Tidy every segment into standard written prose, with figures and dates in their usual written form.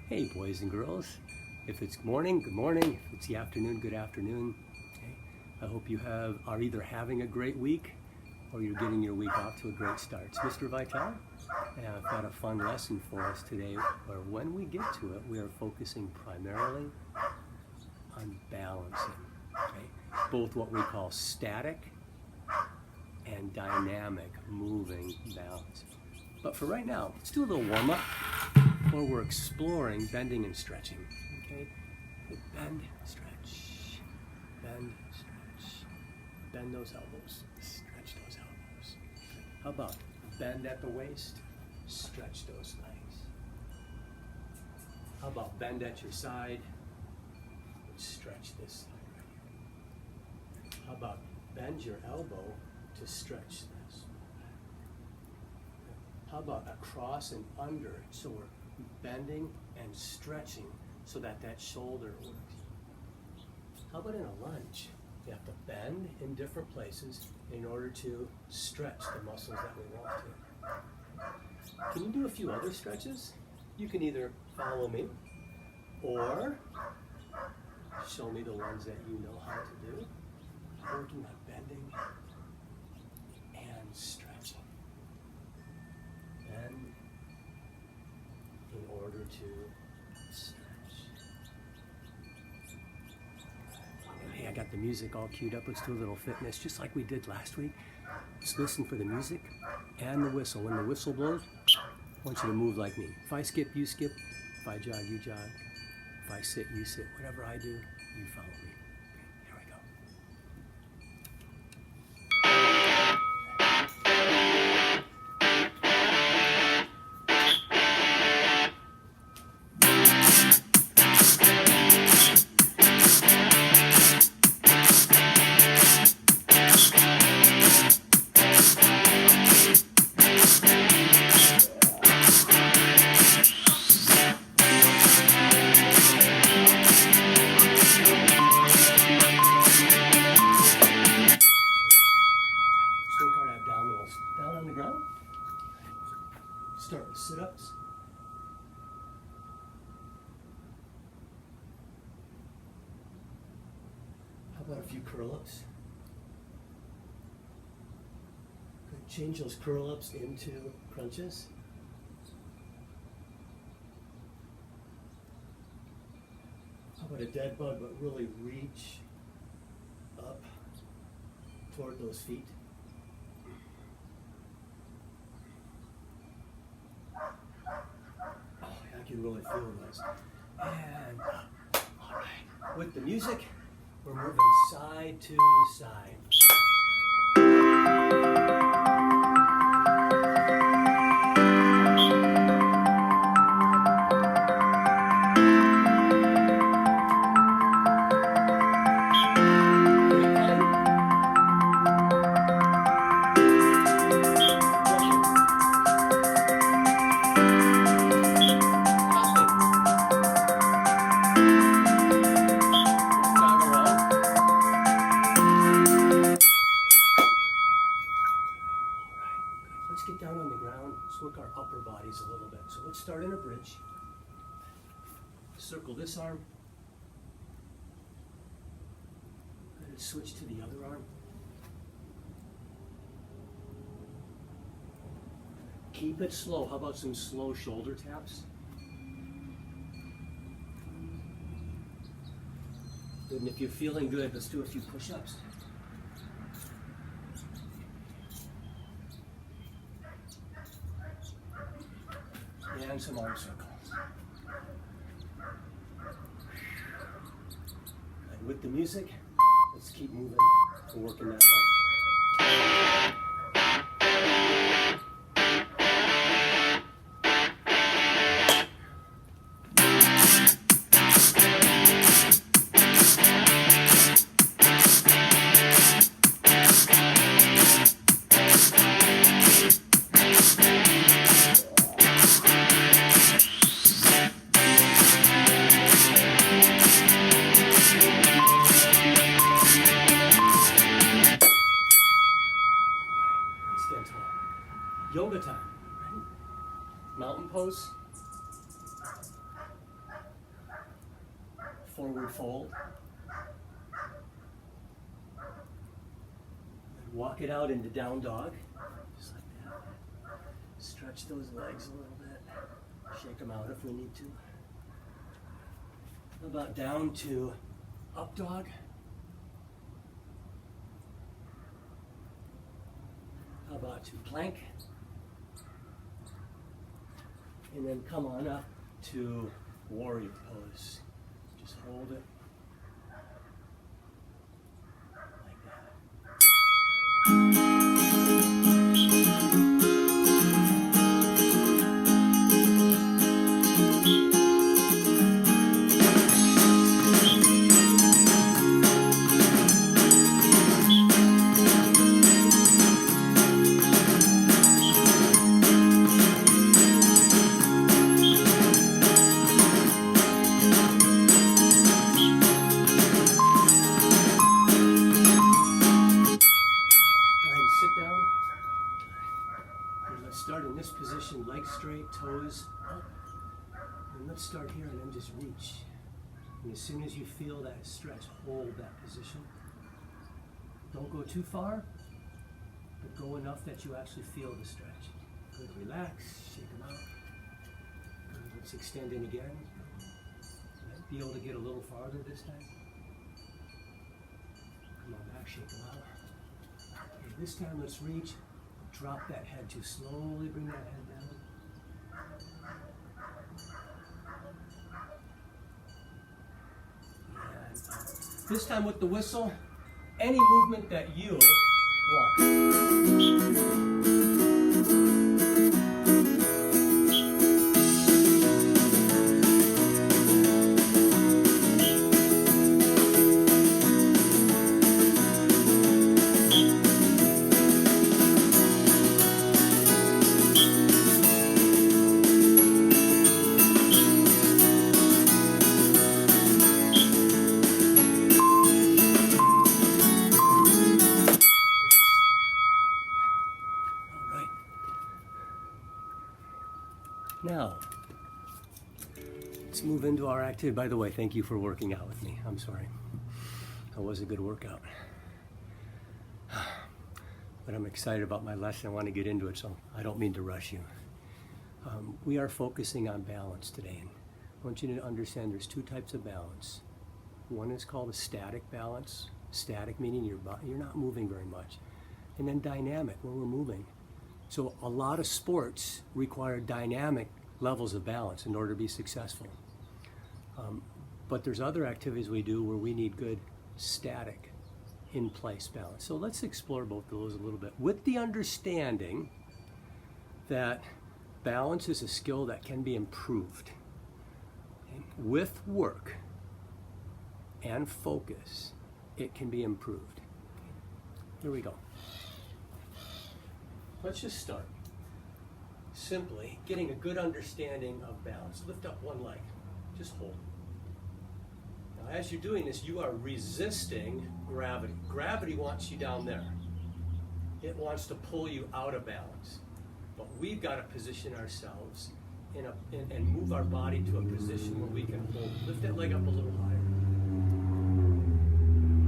Hey, boys and girls. If it's morning, good morning. If it's the afternoon, good afternoon. Okay. I hope you are either having a great week or you're getting your week off to a great start. It's Mr. Vitale, and I've got a fun lesson for us today where when we get to it, we are focusing primarily on balancing. Okay? Both what we call static and dynamic moving balance. But for right now, let's do a little warm-up where we're exploring bending and stretching. Okay? Bend, stretch, bend, stretch, bend those elbows, stretch those elbows. How about bend at the waist, stretch those legs. How about bend at your side, stretch this side right here. How about bend your elbow to stretch this? How about across and under? So we're bending and stretching so that shoulder works. How about in a lunge? You have to bend in different places in order to stretch the muscles that we want to. Can you do a few other stretches? You can either follow me or show me the ones that you know how to do. Working on bending and stretching. Bend in order to stretch. Hey, I got the music all queued up. Let's do a little fitness just like we did last week. Just listen for the music and the whistle. When the whistle blows, I want you to move like me. If I skip, you skip. If I jog, you jog. If I sit, you sit. Whatever I do, you follow me. Okay, here we go. Down on the ground. Start with sit-ups. How about a few curl-ups? Good. Change those curl-ups into crunches. How about a dead bug, but really reach up toward those feet? I can really feel this. And up. All right. With the music, we're moving side to side. Get down on the ground, let's work our upper bodies a little bit. So let's start in a bridge. Circle this arm. Good, switch to the other arm. Keep it slow. How about some slow shoulder taps? Good, and if you're feeling good, let's do a few push-ups. And some arm circles. And with the music, let's keep moving and working that way. forward fold. And walk it out into down dog, just like that. Stretch those legs a little bit. Shake them out if we need to. How about down to up dog? How about to plank? And then come on up to warrior pose. Just hold it like that. Legs straight, toes up. And let's start here and then just reach. And as soon as you feel that stretch, hold that position. Don't go too far, but go enough that you actually feel the stretch. Good, relax, shake them out. Good, let's extend in again. Might be able to get a little farther this time. Come on back, shake them out. Okay, this time let's reach. Drop that head too slowly, bring that head down. And this time with the whistle, any movement that you want. Now, let's move into our activity. By the way, thank you for working out with me. I'm sorry. That was a good workout. But I'm excited about my lesson. I want to get into it, so I don't mean to rush you. We are focusing on balance today. And I want you to understand there's two types of balance. One is called a static balance. Static meaning you're not moving very much. And then dynamic, where we're moving. So a lot of sports require dynamic levels of balance in order to be successful. But there's other activities we do where we need good static, in-place balance. So let's explore both of those a little bit with the understanding that balance is a skill that can be improved. Okay? With work and focus, it can be improved. Here we go. Let's just start. Simply getting a good understanding of balance. Lift up one leg. Just hold. Now, as you're doing this, you are resisting gravity. Gravity wants you down there. It wants to pull you out of balance. But we've got to position ourselves and move our body to a position where we can hold. Lift that leg up a little higher.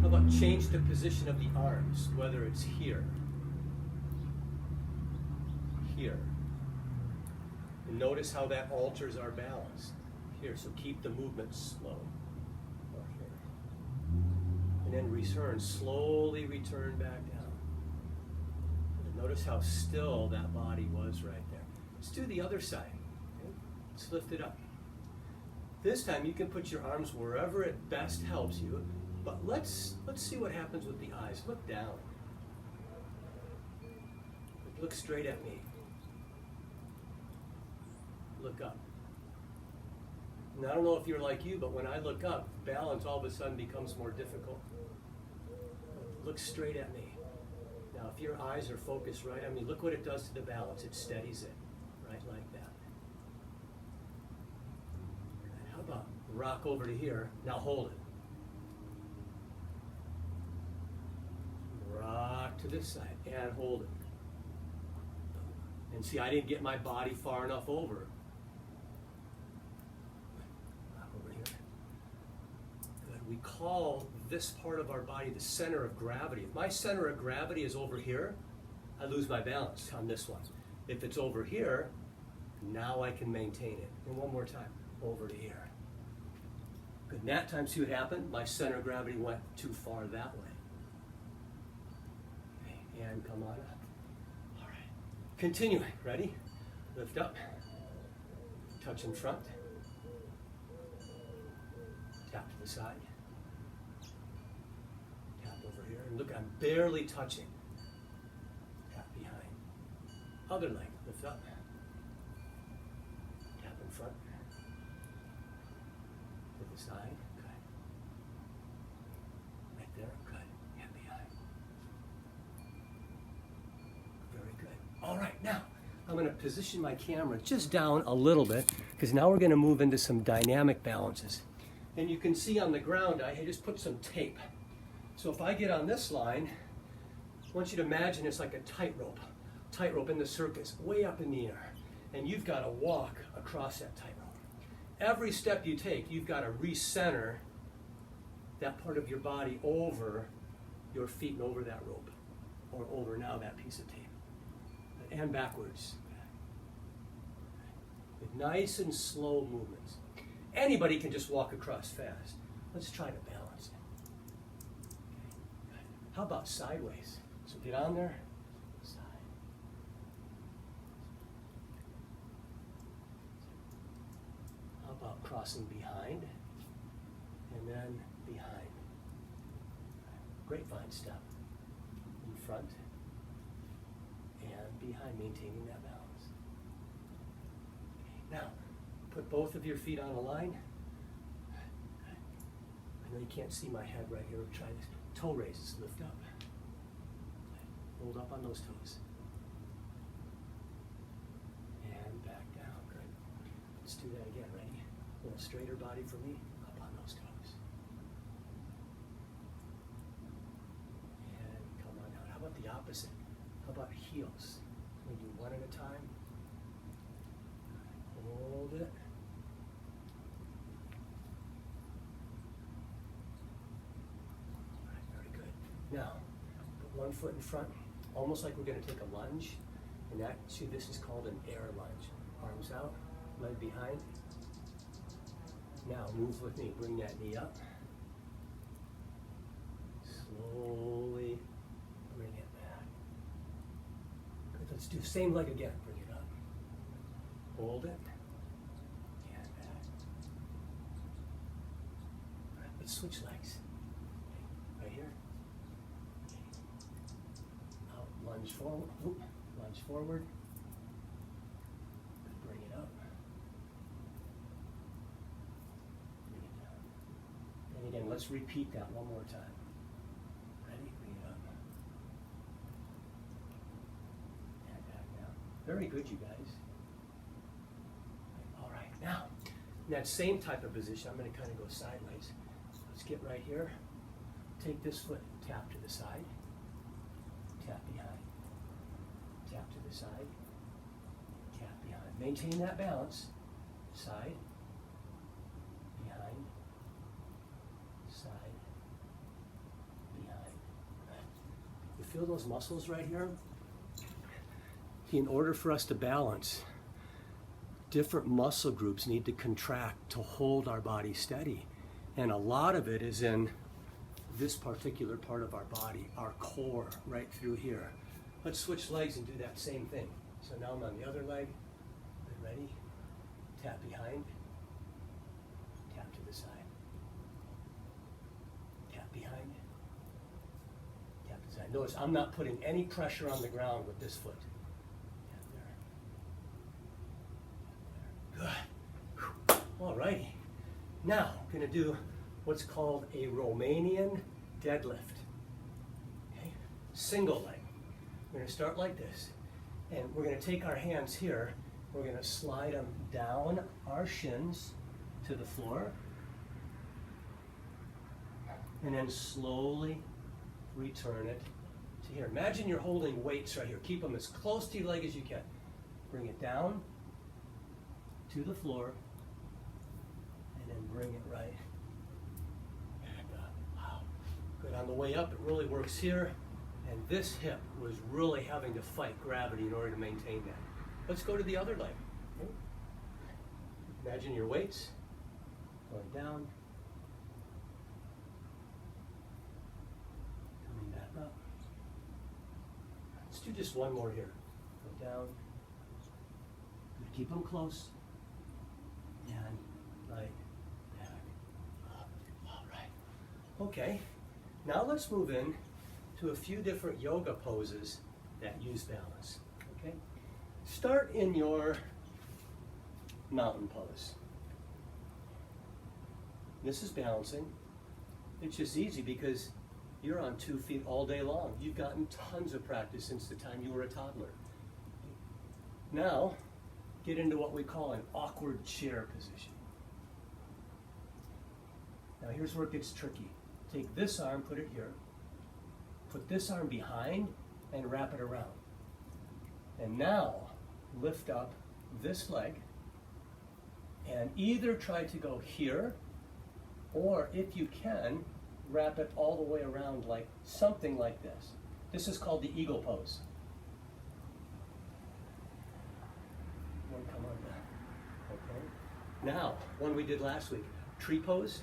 How about change the position of the arms, whether it's here, here. And notice how that alters our balance. Here, so keep the movement slow. Or here. And then return, slowly return back down. And notice how still that body was right there. Let's do the other side. Okay? Let's lift it up. This time you can put your arms wherever it best helps you, but let's see what happens with the eyes. Look down. Look straight at me. Look up. And I don't know if you're like you, but when I look up, balance all of a sudden becomes more difficult. Look straight at me. Now, if your eyes are focused right on me, look what it does to the balance. It steadies it, right like that. How about rock over to here? Now hold it. Rock to this side and hold it. And see, I didn't get my body far enough over. Rock over here. call this part of our body the center of gravity. If my center of gravity is over here, I lose my balance on this one. If it's over here, now I can maintain it. And one more time, over to here. Good. And that time, see what happened? My center of gravity went too far that way. Okay, and come on up. All right. Continuing. Ready? Lift up. Touch in front. Tap to the side. Tap over here. And look, I'm barely touching. Tap behind. Other leg. Lift up. Tap in front. To the side. Good. Right there. Good. And behind. Very good. All right. Now, I'm going to position my camera just down a little bit because now we're going to move into some dynamic balances. And you can see on the ground, I just put some tape. So if I get on this line, I want you to imagine it's like a tightrope in the circus, way up in the air. And you've got to walk across that tightrope. Every step you take, you've got to recenter that part of your body over your feet and over that rope, or over now that piece of tape. And backwards. With nice and slow movements. Anybody can just walk across fast. Let's try to balance it. Okay. How about sideways? So get on there. Side. How about crossing behind? And then behind. Grapevine step. In front. And behind, maintaining that balance. Okay. Now, put both of your feet on a line. I know you can't see my head right here. Try this. Toe raises, lift up. Hold up on those toes. And back down, good. Let's do that again, ready? A little straighter body for me, up on those toes. And come on down. How about the opposite? How about heels? We do one at a time. Hold it. All right, very good. Now, put one foot in front, almost like we're going to take a lunge. And that, see, this is called an air lunge. Arms out, leg behind. Now, move with me. Bring that knee up. Slowly bring it back. Good. Let's do the same leg again. Bring it up. Hold it. And back. All right, let's switch legs. Okay. Right here. Okay. Out, lunge forward. Oop. Lunge forward. Bring it up. Bring it down. And again, let's repeat that one more time. Ready? Bring it up. And back down. Very good, you guys. All right, now, in that same type of position, I'm going to kind of go sideways. Let's get right here. Take this foot, tap to the side, tap behind. Tap to the side, tap behind. Maintain that balance. Side, behind, side, behind. You feel those muscles right here? In order for us to balance, different muscle groups need to contract to hold our body steady. And a lot of it is in this particular part of our body, our core, right through here. Let's switch legs and do that same thing. So now I'm on the other leg. Ready? Tap behind. Tap to the side. Tap behind. Tap to the side. Notice I'm not putting any pressure on the ground with this foot. Tap there. Good. All righty. Now I'm going to do what's called a Romanian deadlift. Okay? Single leg. We're going to start like this, and we're going to take our hands here, we're going to slide them down our shins to the floor, and then slowly return it to here. Imagine you're holding weights right here. Keep them as close to your leg as you can. Bring it down to the floor, and then bring it right back up. on the way up, it really works here. And this hip was really having to fight gravity in order to maintain that. Let's go to the other leg. Okay. Imagine your weights going down, coming back up. Let's do just one more here. Go down. Keep them close. And right back up. All right. Okay. Now let's move in to a few different yoga poses that use balance. Okay. Start in your mountain pose. This is balancing. It's just easy because you're on 2 feet all day long. You've gotten tons of practice since the time you were a toddler. Now, get into what we call an awkward chair position. Now here's where it gets tricky. Take this arm, put it here. Put this arm behind and wrap it around. And now, lift up this leg and either try to go here, or if you can, wrap it all the way around like something like this. This is called the eagle pose. One come on back. Okay. Now, one we did last week, tree pose.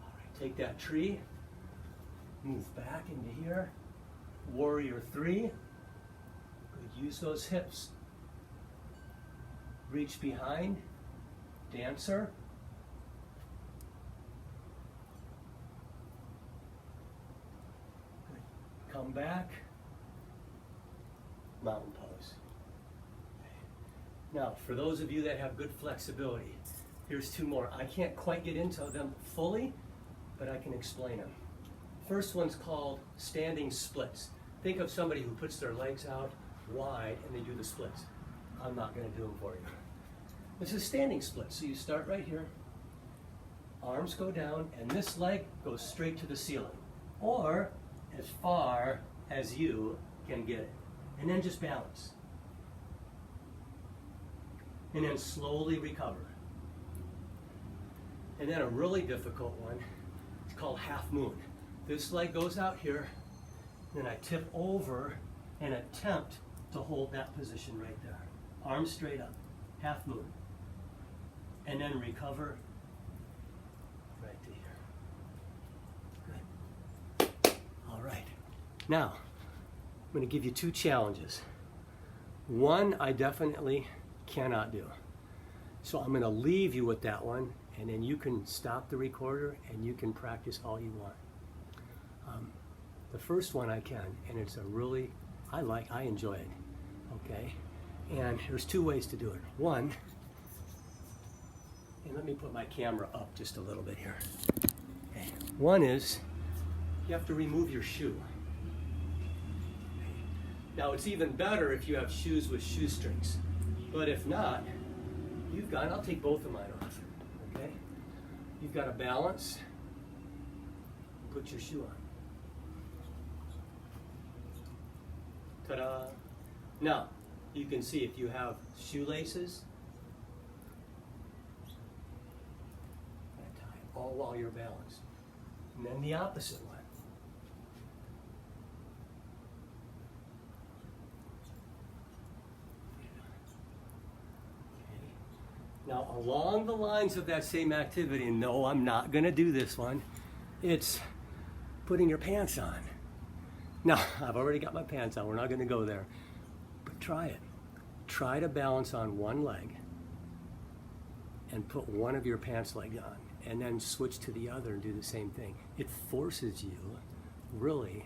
All right, take that tree, move back into here. Warrior 3. Good. Use those hips. Reach behind. Dancer. Good. Come back. Mountain pose. Now, for those of you that have good flexibility, here's 2 more. I can't quite get into them fully, but I can explain them. First one's called standing splits. Think of somebody who puts their legs out wide and they do the splits. I'm not going to do them for you. This is standing split. So you start right here, arms go down, and this leg goes straight to the ceiling, or as far as you can get it. And then just balance. And then slowly recover. And then a really difficult one, it's called half moon. This leg goes out here, then I tip over and attempt to hold that position right there. Arms straight up, half moon. And then recover right to here. Good. All right. Now, I'm going to give you 2 challenges. One I definitely cannot do. So I'm going to leave you with that one, and then you can stop the recorder and you can practice all you want. The first one I can, and it's a really, I enjoy it, okay? And there's 2 ways to do it. One, and let me put my camera up just a little bit here. Okay. One is, you have to remove your shoe. Now it's even better if you have shoes with shoestrings, but if not, you've got, and I'll take both of mine off, okay? You've got to balance, put your shoe on. Ta-da! Now, you can see if you have shoelaces, tie all while you're balanced. And then the opposite one. Okay. Now, along the lines of that same activity, and no, I'm not going to do this one, it's putting your pants on. Now, I've already got my pants on. We're not going to go there. But try it. Try to balance on one leg and put one of your pants legs on, and then switch to the other and do the same thing. It forces you, really,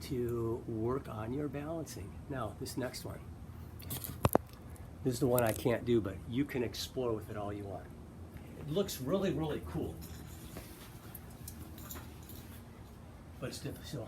to work on your balancing. Now, this next one. This is the one I can't do, but you can explore with it all you want. It looks really, really cool. But it's difficult. So,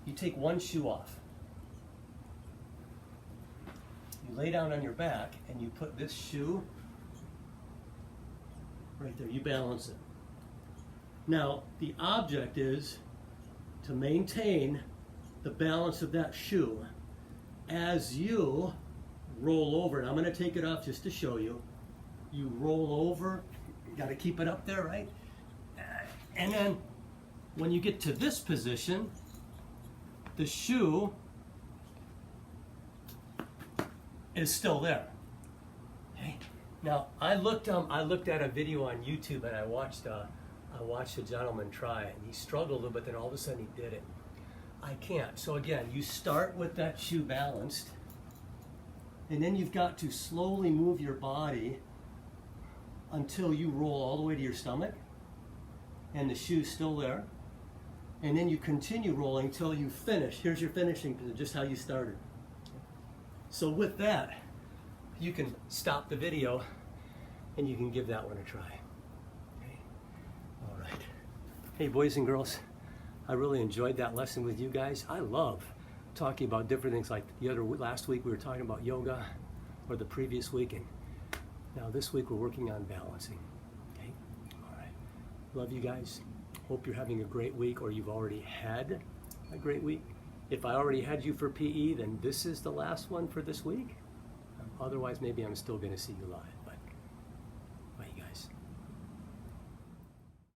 you take one shoe off. You lay down on your back and you put this shoe right there. You balance it. Now, the object is to maintain the balance of that shoe as you roll over, and I'm going to take it off just to show you. You roll over, you got to keep it up there, right? And then when you get to this position, the shoe is still there. Okay. Now I looked at a video on YouTube, and I watched a gentleman try it, and he struggled, but then all of a sudden he did it. I can't. So again, you start with that shoe balanced, and then you've got to slowly move your body until you roll all the way to your stomach, and the shoe's still there. And then you continue rolling till you finish. Here's your finishing position, just how you started. So with that, you can stop the video and you can give that one a try. Okay. All right. Hey, boys and girls, I really enjoyed that lesson with you guys. I love talking about different things, like last week we were talking about yoga, or the previous week, and now this week we're working on balancing. Okay. All right. Love you guys. Hope you're having a great week, or you've already had a great week. If I already had you for PE, then this is the last one for this week. Otherwise, maybe I'm still going to see you live.